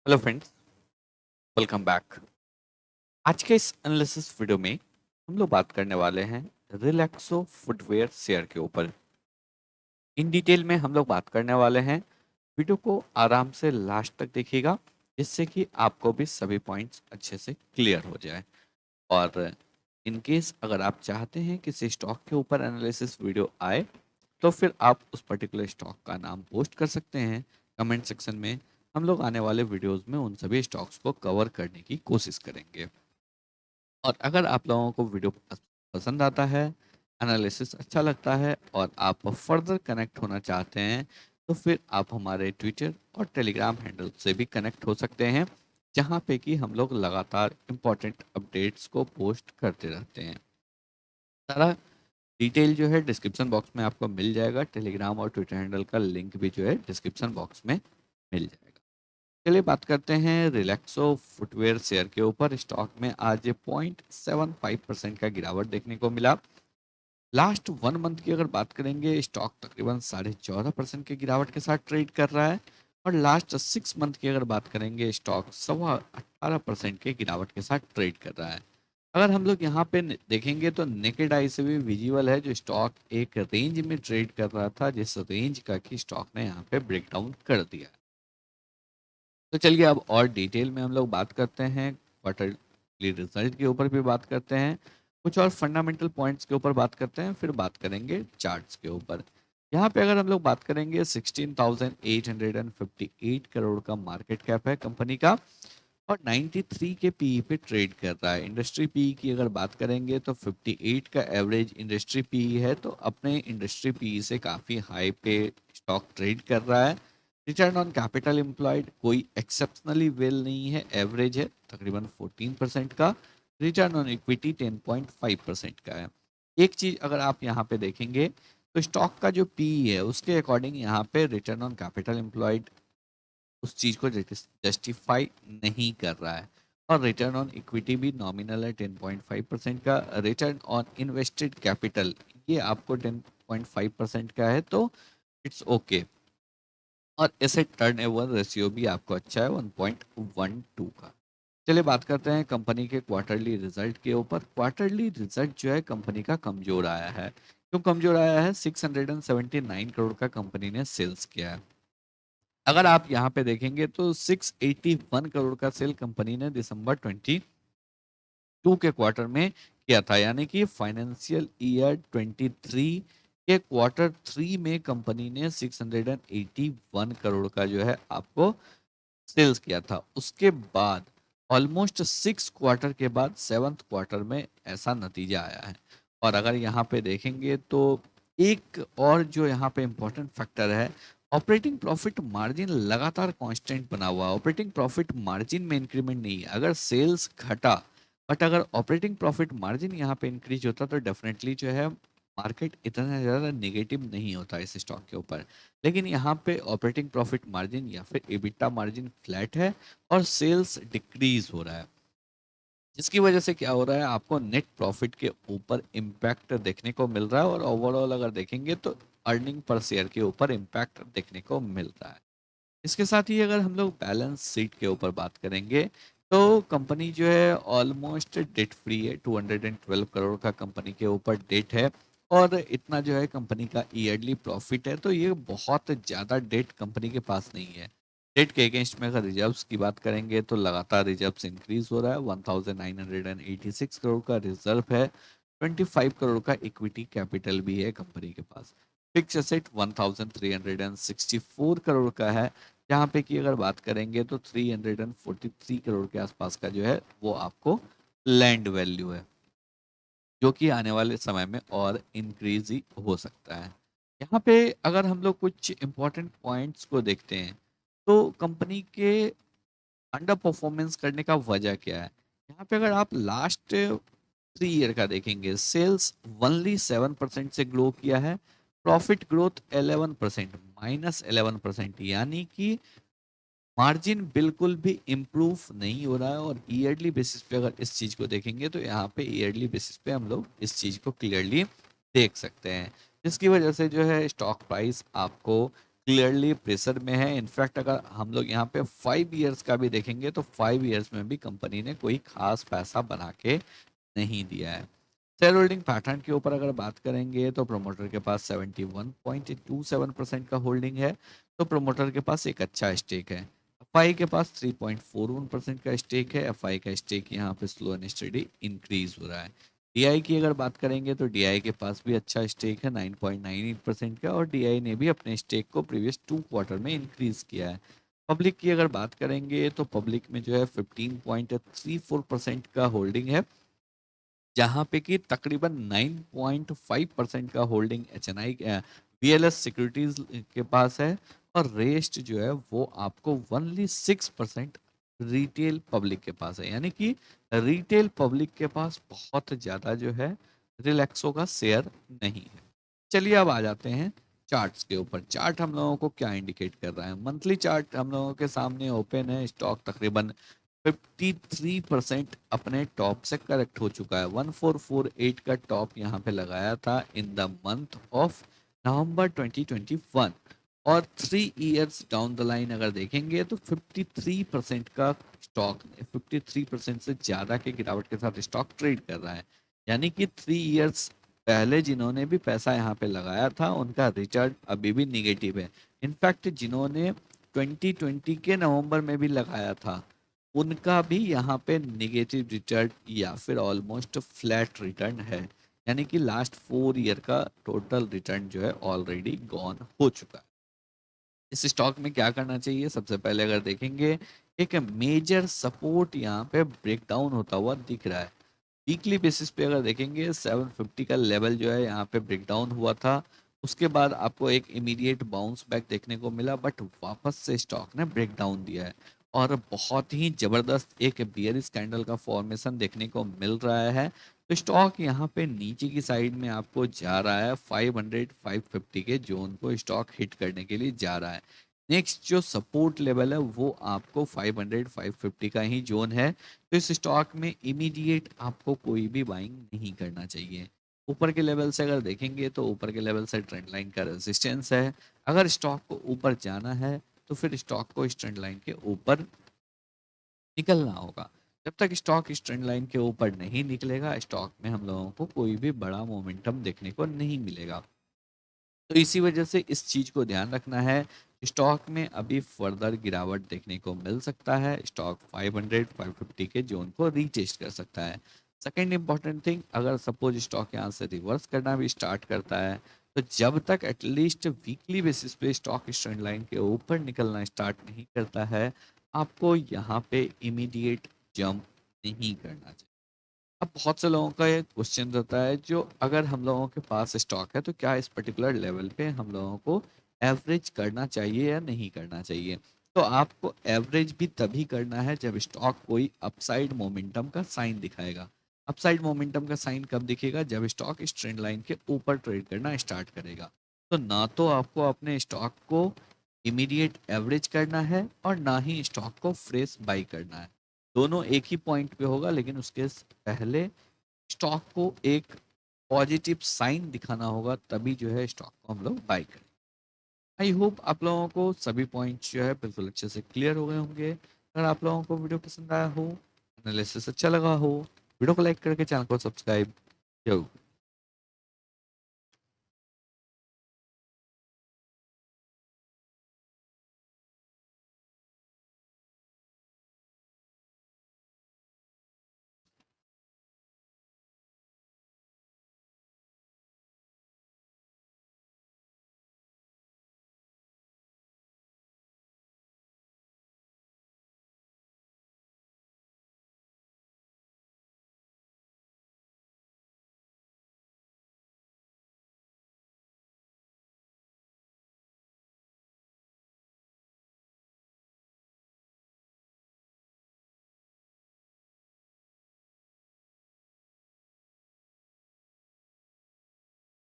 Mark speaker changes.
Speaker 1: Hello friends, welcome back. आज के इस एनालिसिस वीडियो में हम लोग बात करने वाले हैं रिलैक्सो फुटवेयर शेयर के ऊपर। इन डिटेल में हम लोग बात करने वाले हैं। वीडियो को आराम से लास्ट तक देखिएगा, जिससे कि आपको भी सभी पॉइंट्स अच्छे से क्लियर हो जाए। और इन केस अगर आप चाहते हैं किसी स्टॉक के ऊपर एनालिसिस वीडियो आए, तो फिर आप उस पर्टिकुलर स्टॉक का नाम पोस्ट कर सकते हैं कमेंट सेक्शन में। हम लोग आने वाले वीडियोस में उन सभी स्टॉक्स को कवर करने की कोशिश करेंगे। और अगर आप लोगों को वीडियो पसंद आता है, एनालिसिस अच्छा लगता है और आप फर्दर कनेक्ट होना चाहते हैं, तो फिर आप हमारे ट्विटर और टेलीग्राम हैंडल से भी कनेक्ट हो सकते हैं, जहाँ पे कि हम लोग लगातार इम्पोर्टेंट अपडेट्स को पोस्ट करते रहते हैं। सारा डिटेल जो है डिस्क्रिप्शन बॉक्स में आपको मिल जाएगा। टेलीग्राम और ट्विटर हैंडल का लिंक भी जो है डिस्क्रिप्शन बॉक्स में मिल जाएगा। चलिए बात करते हैं रिलैक्सो फुटवेयर शेयर के ऊपर। स्टॉक में आज 0.75% का गिरावट देखने को मिला। लास्ट 1 मंथ की अगर बात करेंगे, स्टॉक तकरीबन 14.5% के गिरावट के साथ ट्रेड कर रहा है। और लास्ट 6 मंथ की अगर बात करेंगे, स्टॉक 18% के गिरावट के साथ ट्रेड कर रहा है। अगर हम लोग यहाँ पे देखेंगे तो नेकेड आई से भी विजिबल है जो स्टॉक एक रेंज में ट्रेड कर रहा था, जिस रेंज का कि स्टॉक ने यहाँ पे ब्रेकडाउन कर दिया। तो चलिए अब और डिटेल में हम लोग बात करते हैं, क्वार्टरली रिजल्ट के ऊपर भी बात करते हैं, कुछ और फंडामेंटल पॉइंट्स के ऊपर बात करते हैं, फिर बात करेंगे चार्ट्स के ऊपर। यहाँ पे अगर हम लोग बात करेंगे, 16,858 करोड़ का मार्केट कैप है कंपनी का और 93 के पीई पे ट्रेड कर रहा है। इंडस्ट्री पीई की अगर बात करेंगे तो 58 का एवरेज इंडस्ट्री पीई है, तो अपने इंडस्ट्री पीई से काफ़ी हाई पे स्टॉक ट्रेड कर रहा है। रिटर्न ऑन कैपिटल एम्प्लॉयड कोई एक्सेप्शनली वेल नहीं है, एवरेज है तकरीबन 14% का। रिटर्न ऑन इक्विटी 10.5% का है। एक चीज अगर आप यहाँ पे देखेंगे तो स्टॉक का जो पी है उसके अकॉर्डिंग यहाँ पे रिटर्न ऑन कैपिटल एम्प्लॉयड उस चीज को जस्टिफाई नहीं कर रहा है। और रिटर्न ऑन इक्विटी भी नॉमिनल है 10.5% का। रिटर्न ऑन इन्वेस्टेड कैपिटल ये आपको 10.5% का है, तो इट्स ओके। और एसेट टर्नओवर रेशियो भी आपको अच्छा है 1.12 का। चलिए बात करते हैं कंपनी के क्वार्टरली रिजल्ट के ऊपर। क्वार्टरली रिजल्ट जो है कंपनी का कमजोर आया है। क्यों कमजोर आया है? 679 करोड़ का कंपनी ने सेल्स किया है। अगर आप यहाँ पे देखेंगे तो 681 करोड़ का सेल कंपनी ने दिसंबर 22 के क्वार्टर में किया था, यानी कि फाइनेंशियल ईयर 23 के क्वार्टर 3 में कंपनी ने 681 करोड़ का जो है आपको सेल्स किया था। उसके बाद ऑलमोस्ट 6 क्वार्टर के बाद 7th क्वार्टर में ऐसा नतीजा आया है। और अगर यहाँ पे देखेंगे तो एक और जो यहाँ पे इम्पोर्टेंट फैक्टर है, ऑपरेटिंग प्रॉफिट मार्जिन लगातार कांस्टेंट बना हुआ है। ऑपरेटिंग प्रॉफिट मार्जिन में इंक्रीमेंट नहीं है। अगर सेल्स घटा बट अगर ऑपरेटिंग प्रॉफिट मार्जिन यहाँ पे इंक्रीज होता तो डेफिनेटली जो है मार्केट इतना ज़्यादा नेगेटिव नहीं होता इस स्टॉक के ऊपर। लेकिन यहाँ पे ऑपरेटिंग प्रॉफिट मार्जिन या फिर एबिटा मार्जिन फ्लैट है और सेल्स डिक्रीज हो रहा है, जिसकी वजह से क्या हो रहा है, आपको नेट प्रॉफिट के ऊपर इम्पैक्ट देखने को मिल रहा है। और ओवरऑल अगर देखेंगे तो अर्निंग पर शेयर के ऊपर इम्पैक्ट देखने को मिल रहा है। इसके साथ ही अगर हम लोग बैलेंस शीट के ऊपर बात करेंगे तो कंपनी जो है ऑलमोस्ट डेट फ्री है। 212 करोड़ का कंपनी के ऊपर डेट है और इतना जो है कंपनी का ईयरली प्रॉफिट है, तो ये बहुत ज़्यादा डेट कंपनी के पास नहीं है। डेट के अगेंस्ट में अगर रिजर्व्स की बात करेंगे तो लगातार रिजर्व्स इंक्रीज हो रहा है। 1986 करोड़ का रिजर्व है। 25 करोड़ का इक्विटी कैपिटल भी है कंपनी के पास। फिक्स एसेट 1364 करोड़ का है, जहाँ पे कि अगर बात करेंगे तो 343 करोड़ के आसपास का जो है वो आपको लैंड वैल्यू है, जो कि आने वाले समय में और इंक्रीज ही हो सकता है। यहाँ पे अगर हम लोग कुछ इंपॉर्टेंट पॉइंट्स को देखते हैं तो कंपनी के अंडर परफॉर्मेंस करने का वजह क्या है। यहाँ पे अगर आप लास्ट 3 ईयर का देखेंगे, सेल्स ओनली 7% से ग्रो किया है। प्रॉफिट ग्रोथ 11%, -11%, यानी कि मार्जिन बिल्कुल भी इम्प्रूव नहीं हो रहा है। और ईयरली बेसिस पे अगर इस चीज़ को देखेंगे तो यहाँ पे ईयरली बेसिस पे हम लोग इस चीज़ को क्लियरली देख सकते हैं, जिसकी वजह से जो है स्टॉक प्राइस आपको क्लियरली प्रेशर में है। इनफैक्ट अगर हम लोग यहाँ पे 5 इयर्स का भी देखेंगे तो 5 इयर्स में भी कंपनी ने कोई खास पैसा बना के नहीं दिया है। शेयर होल्डिंग पैटर्न के ऊपर अगर बात करेंगे तो प्रोमोटर के पास 71.27% का होल्डिंग है, तो प्रोमोटर के पास एक अच्छा स्टेक है। एफआई के पास 3.41% का स्टेक है। एफआई का स्टेक यहाँ पे स्लो एंड स्टडी इंक्रीज हो रहा है। डीआई की अगर बात करेंगे तो डीआई के पास भी अच्छा स्टेक है 9.98% का, और डीआई ने भी अपने स्टेक को प्रीवियस 2 क्वार्टर में इंक्रीज किया है। पब्लिक की अगर बात करेंगे तो पब्लिक में जो है 15.34% का होल्डिंग है, जहाँ पे कि तकरीबन 9.5% का होल्डिंग एचएनआई वीएलएस सिक्योरिटीज के पास है, और रेस्ट जो है वो आपको ओनली 6% रिटेल पब्लिक के पास है। यानी कि रिटेल पब्लिक के पास बहुत ज़्यादा जो है रिलैक्सो का शेयर नहीं है। चलिए अब आ जाते हैं चार्ट्स के ऊपर। चार्ट हम लोगों को क्या इंडिकेट कर रहा है? मंथली चार्ट हम लोगों के सामने ओपन है। स्टॉक तकरीबन 53% अपने टॉप से करेक्ट हो चुका है। 1448 का टॉप यहाँ पे लगाया था in the month of November 2021, और 3 इयर्स डाउन द लाइन अगर देखेंगे तो 53% का स्टॉक 53% से ज़्यादा के गिरावट के साथ स्टॉक ट्रेड कर रहा है। यानी कि 3 इयर्स पहले जिन्होंने भी पैसा यहाँ पे लगाया था उनका रिटर्न अभी भी निगेटिव है। इनफैक्ट जिन्होंने 2020 के नवंबर में भी लगाया था उनका भी यहाँ पे निगेटिव रिटर्न या फिर ऑलमोस्ट फ्लैट रिटर्न है। यानी कि लास्ट 4 ईयर का टोटल रिटर्न जो है ऑलरेडी गॉन हो चुका है। इस स्टॉक में क्या करना चाहिए? सबसे पहले अगर देखेंगे एक मेजर सपोर्ट यहाँ पे ब्रेकडाउन होता हुआ दिख रहा है। वीकली बेसिस पे अगर देखेंगे 750 का लेवल जो है यहाँ पे ब्रेकडाउन हुआ था, उसके बाद आपको एक इमीडिएट बाउंस बैक देखने को मिला, बट वापस से स्टॉक ने ब्रेकडाउन दिया है, और बहुत ही जबरदस्त एक बियरिश कैंडल का फॉर्मेशन देखने को मिल रहा है। तो स्टॉक यहाँ पे नीचे की साइड में आपको जा रहा है, 500 550 के जोन को स्टॉक हिट करने के लिए जा रहा है। नेक्स्ट जो सपोर्ट लेवल है वो आपको 500 550 का ही जोन है। तो इस स्टॉक में इमीडिएट आपको कोई भी बाइंग नहीं करना चाहिए। ऊपर के लेवल से अगर देखेंगे तो ऊपर के लेवल से ट्रेंड लाइन का रेजिस्टेंस है। अगर स्टॉक को ऊपर जाना है तो फिर स्टॉक को इस ट्रेंड लाइन के ऊपर निकलना होगा। जब तक स्टॉक इस ट्रेंड लाइन के ऊपर नहीं निकलेगा, स्टॉक में हम लोगों को कोई भी बड़ा मोमेंटम देखने को नहीं मिलेगा। तो इसी वजह से इस चीज़ को ध्यान रखना है। स्टॉक में अभी फर्दर गिरावट देखने को मिल सकता है। स्टॉक 500 550 के जोन को रीटेस्ट कर सकता है। सेकेंड इंपॉर्टेंट थिंग, अगर सपोज स्टॉक यहाँ से रिवर्स करना भी स्टार्ट करता है तो जब तक एटलीस्ट वीकली बेसिस पे स्टॉक इस ट्रेंड लाइन के ऊपर निकलना स्टार्ट नहीं करता है, आपको यहाँ पे इमीडिएट जंप नहीं करना चाहिए। अब बहुत से लोगों का ये क्वेश्चन रहता है, जो अगर हम लोगों के पास स्टॉक है तो क्या इस पर्टिकुलर लेवल पे हम लोगों को एवरेज करना चाहिए या नहीं करना चाहिए? तो आपको एवरेज भी तभी करना है जब स्टॉक कोई अपसाइड मोमेंटम का साइन दिखाएगा। अपसाइड मोमेंटम का साइन कब दिखेगा? जब स्टॉक इस ट्रेंड लाइन के ऊपर ट्रेड करना स्टार्ट करेगा। तो ना तो आपको अपने स्टॉक को इमीडिएट एवरेज करना है और ना ही स्टॉक को फ्रेश बाई करना है। दोनों एक ही पॉइंट पे होगा, लेकिन उसके पहले स्टॉक को एक पॉजिटिव साइन दिखाना होगा, तभी जो है स्टॉक को हम लोग बाय करें। आई होप आप लोगों को सभी पॉइंट्स जो है बिल्कुल अच्छे से क्लियर हो गए होंगे। अगर आप लोगों को वीडियो पसंद आया हो, एनालिसिस अच्छा लगा हो, वीडियो को लाइक करके चैनल को सब्सक्राइब जरूर।